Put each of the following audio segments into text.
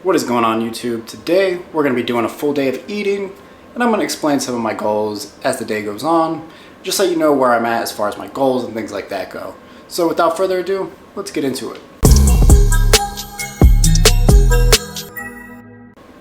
What is going on YouTube? Today we're going to be doing a full day of eating, and I'm going to explain some of my goals as the day goes on, just so you know where I'm at as far as my goals and things like that go. So without further ado, let's get into it.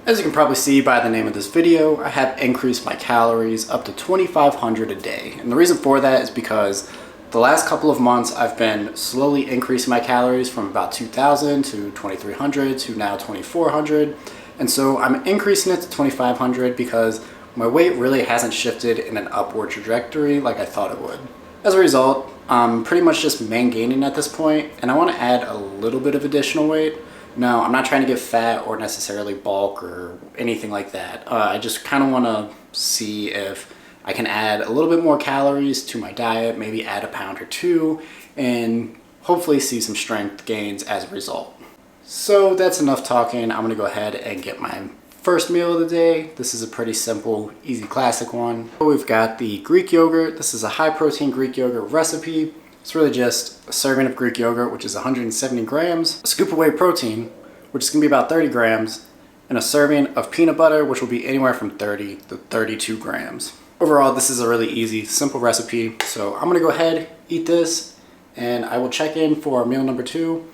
As you can probably see by the name of this video, I have increased my calories up to 2,500 a day. And the reason for that is because the last couple of months I've been slowly increasing my calories from about 2,000 to 2,300 to now 2,400. And so I'm increasing it to 2,500 because my weight really hasn't shifted in an upward trajectory like I thought it would. As a result, I'm pretty much just maintaining at this point, and I want to add a little bit of additional weight. No, I'm not trying to get fat or necessarily bulk or anything like that. I just kind of want to see if I can add a little bit more calories to my diet, maybe add a pound or two, and hopefully see some strength gains as a result. So that's enough talking. I'm going to go ahead and get my first meal of the day. This is a pretty simple, easy, classic one. We've got the Greek yogurt. This is a high protein Greek yogurt recipe. It's really just a serving of Greek yogurt, which is 170 grams, a scoop of whey protein, which is going to be about 30 grams, and a serving of peanut butter, which will be anywhere from 30 to 32 grams. Overall, this is a really easy, simple recipe. So I'm going to go ahead, eat this, and I will check in for meal number 2.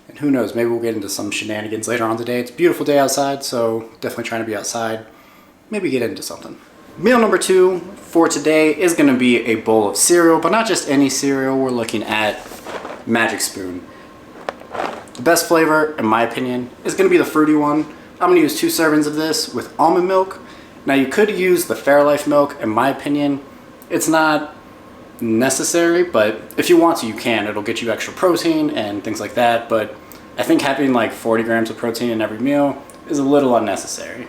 And who knows, maybe we'll get into some shenanigans later on today. It's a beautiful day outside, so definitely trying to be outside. Maybe get into something. Meal number 2 for today is going to be a bowl of cereal, but not just any cereal. We're looking at Magic Spoon. The best flavor, in my opinion, is going to be the fruity one. I'm going to use 2 servings of this with almond milk. Now you could use the Fairlife milk. In my opinion, it's not necessary, but if you want to, you can. It'll get you extra protein and things like that, but I think having like 40 grams of protein in every meal is a little unnecessary.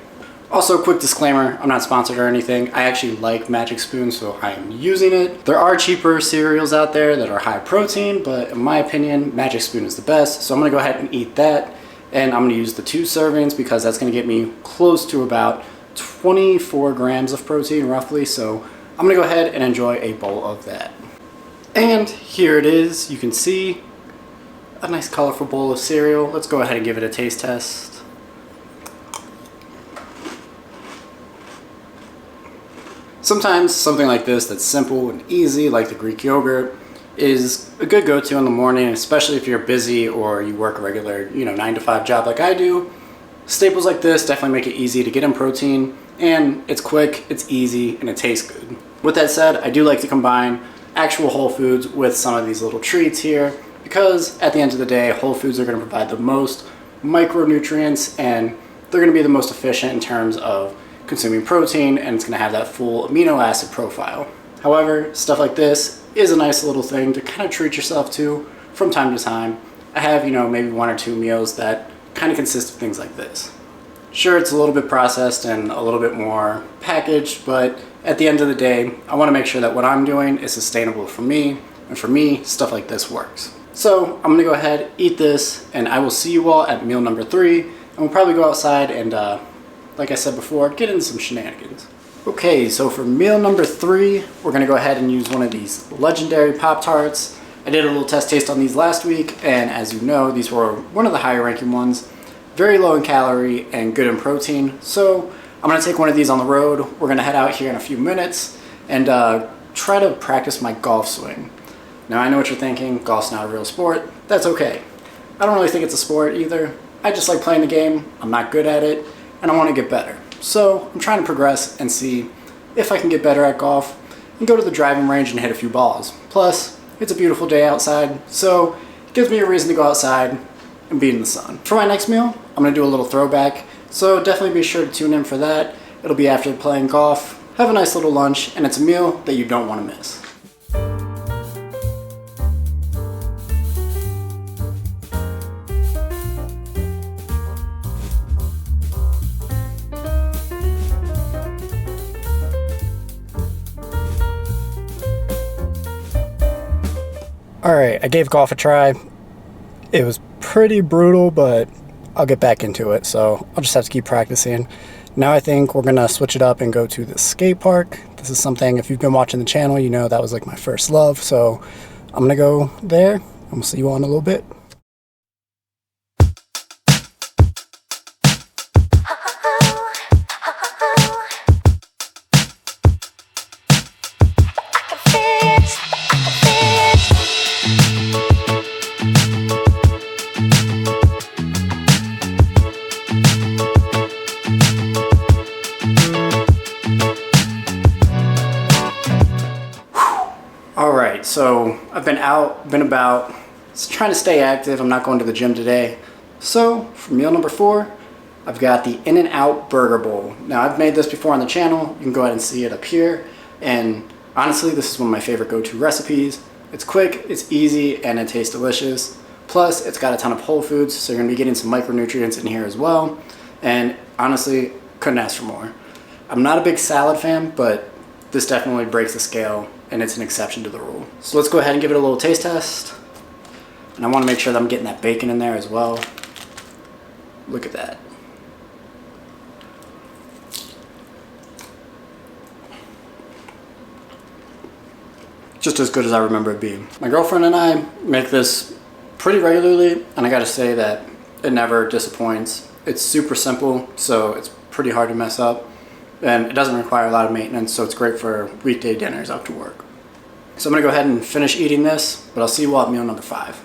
Also, quick disclaimer, I'm not sponsored or anything. I actually like Magic Spoon, so I am using it. There are cheaper cereals out there that are high protein, but in my opinion, Magic Spoon is the best. So I'm gonna go ahead and eat that, and I'm gonna use the 2 servings because that's gonna get me close to about 24 grams of protein roughly. So I'm gonna go ahead and enjoy a bowl of that. And here it is. You can see a nice colorful bowl of cereal. Let's go ahead and give it a taste test. Sometimes something like this that's simple and easy, like the Greek yogurt, is a good go-to in the morning, especially if you're busy or you work a regular, 9 to 5 job like I do. Staples like this definitely make it easy to get in protein, and it's quick, it's easy, and it tastes good. With that said, I do like to combine actual whole foods with some of these little treats here, because at the end of the day, whole foods are going to provide the most micronutrients, and they're going to be the most efficient in terms of consuming protein, and it's going to have that full amino acid profile. However, stuff like this is a nice little thing to kind of treat yourself to from time to time. I have, maybe 1 or 2 meals that kind of consist of things like this. Sure, it's a little bit processed and a little bit more packaged, but at the end of the day, I want to make sure that what I'm doing is sustainable for me, and for me, stuff like this works. So I'm going to go ahead, eat this, and I will see you all at meal number 3, and we'll probably go outside and, like I said before, get into some shenanigans. Okay, so for meal number 3, we're going to go ahead and use one of these legendary Pop-Tarts. I did a little test taste on these last week, and as you know, these were one of the higher ranking ones. Very low in calorie and good in protein. So I'm going to take one of these on the road. We're going to head out here in a few minutes and try to practice my golf swing. Now I know what you're thinking, golf's not a real sport. That's okay. I don't really think it's a sport either. I just like playing the game. I'm not good at it, and I want to get better. So I'm trying to progress and see if I can get better at golf and go to the driving range and hit a few balls. Plus, it's a beautiful day outside, so it gives me a reason to go outside and be in the sun. For my next meal, I'm going to do a little throwback, so definitely be sure to tune in for that. It'll be after playing golf. Have a nice little lunch, and it's a meal that you don't want to miss. Alright, I gave golf a try. It was pretty brutal, but I'll get back into it, so I'll just have to keep practicing. Now I think we're going to switch it up and go to the skate park. This is something, if you've been watching the channel, you know that was like my first love, so I'm going to go there, and we'll see you all in a little bit. out, been about, trying to stay active. I'm not going to the gym today. So for meal number 4, I've got the In-N-Out Burger Bowl. Now I've made this before on the channel. You can go ahead and see it up here. And honestly, this is one of my favorite go-to recipes. It's quick, it's easy, and it tastes delicious. Plus, it's got a ton of whole foods, so you're gonna be getting some micronutrients in here as well. And honestly, couldn't ask for more. I'm not a big salad fan, but this definitely breaks the scale, and it's an exception to the rule. So let's go ahead and give it a little taste test. And I wanna make sure that I'm getting that bacon in there as well. Look at that. Just as good as I remember it being. My girlfriend and I make this pretty regularly, and I gotta say that it never disappoints. It's super simple, so it's pretty hard to mess up, and it doesn't require a lot of maintenance, so it's great for weekday dinners out to work. So I'm gonna go ahead and finish eating this, but I'll see you all at meal number 5.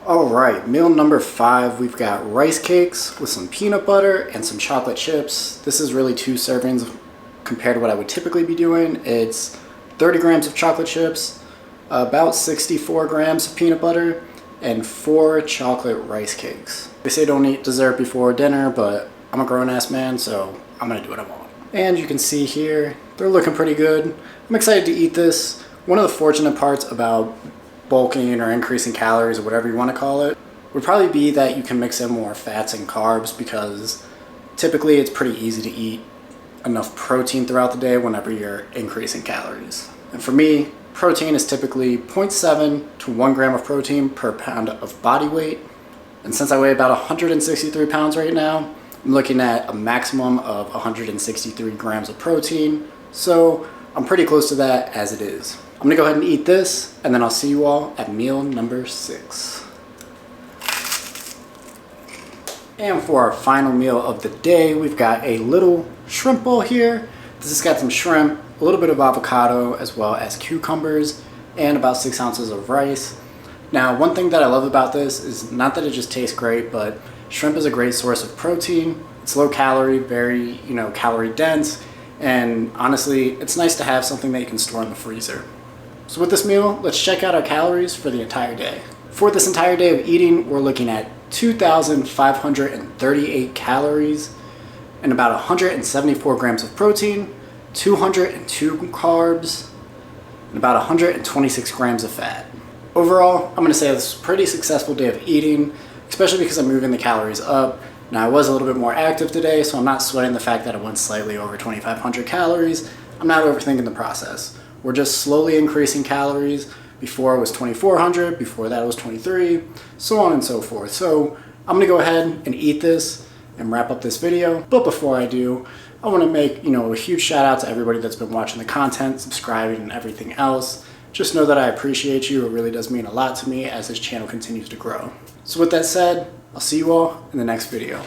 All right, meal number 5, we've got rice cakes with some peanut butter and some chocolate chips. This is really 2 servings compared to what I would typically be doing. It's 30 grams of chocolate chips, about 64 grams of peanut butter, and 4 chocolate rice cakes. They say don't eat dessert before dinner, but I'm a grown-ass man, so I'm gonna do what I want. And you can see here, they're looking pretty good. I'm excited to eat this. One of the fortunate parts about bulking or increasing calories or whatever you wanna call it would probably be that you can mix in more fats and carbs, because typically it's pretty easy to eat enough protein throughout the day whenever you're increasing calories. And for me, protein is typically 0.7 to 1 gram of protein per pound of body weight. And since I weigh about 163 pounds right now, I'm looking at a maximum of 163 grams of protein. So I'm pretty close to that as it is. I'm gonna go ahead and eat this, and then I'll see you all at meal number 6. And for our final meal of the day, we've got a little shrimp bowl here. This has got some shrimp, a little bit of avocado, as well as cucumbers, and about 6 ounces of rice. Now, one thing that I love about this is not that it just tastes great, but shrimp is a great source of protein. It's low calorie, very, calorie dense, and honestly, it's nice to have something that you can store in the freezer. So with this meal, let's check out our calories for the entire day. For this entire day of eating, we're looking at 2,538 calories and about 174 grams of protein, 202 carbs, and about 126 grams of fat. Overall, I'm gonna say this is a pretty successful day of eating, especially because I'm moving the calories up. Now, I was a little bit more active today, so I'm not sweating the fact that I went slightly over 2,500 calories. I'm not overthinking the process. We're just slowly increasing calories. Before it was 2,400, before that it was 23, so on and so forth. So I'm gonna go ahead and eat this and wrap up this video. But before I do, I wanna make a huge shout out to everybody that's been watching the content, subscribing, and everything else. Just know that I appreciate you. It really does mean a lot to me as this channel continues to grow. So with that said, I'll see you all in the next video.